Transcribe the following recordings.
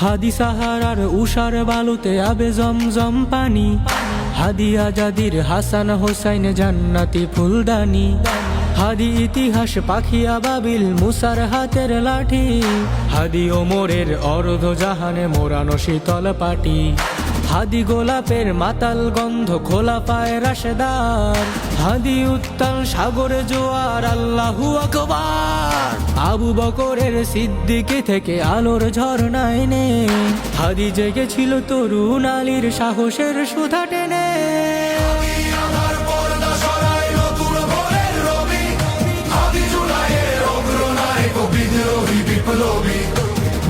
হাদি সাহারার উষার বালুতে আবে জমজম পানি, হাদি আজাদির হাসান হোসাইন জান্নাতি ফুলদানি, হাদি ইতিহাস পাখি আবাবিল মুসার হাতের লাঠি, হাদি ওমরের অর্ধ জাহানে মোরানো শীতল পাটি, হাদি গোলাপের মাতাল গন্ধ খোলা পায় রাশেদার, হাদি উত্তাল সাগরে জোয়ার আল্লাহু আকবার, আবু বকরের সিদ্দিকী থেকে আলোর ঝর্ণায় নে, হাদি জেগেছিল তরুণ আলীর সাহসের সুধা টেনে।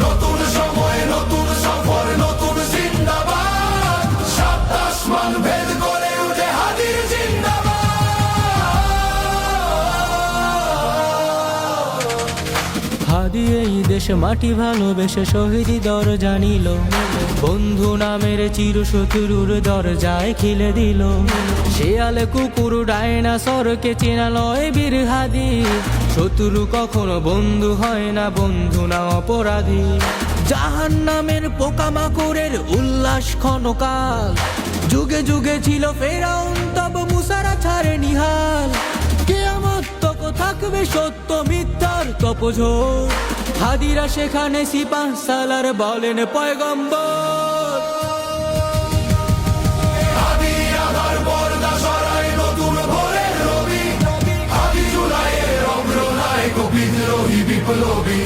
নতুন সময় নতুন সফর নতুন জিন্দাবাদ, সাত আসমান ভেদ করে উঠে হাদির জিন্দাবাদ। হাদি এই দেশ মাটি ভালোবেসে শহীদি দর জানিল, বন্ধু নামের চিরশত্রুর দরজায় খিলে দিল, শেয়াল কুকুর ডায়নাসরকে চেনা লয় বীর হাদি, শত্রু কখনো বন্ধু হয় না, বন্ধু না অপরাধী, জাহান্নামের পোকামাকড়ের উল্লাস ক্ষণকাল, যুগে যুগে ছিল ফেরাউন তব মুসারা ছাড়ে নিহাল, কিয়ামত তক থাকবে সত্য মিথ্যার তপঝোর, হাদিরা সেখানে সিপাহ সালার বলেন পয়গম্বর। হাদি আধার পর্দা সরায় নতুন ভোরের রবি, হাদি জুলাইয়ের অগ্রনায়ক বিদ্রোহী বিপ্লবী।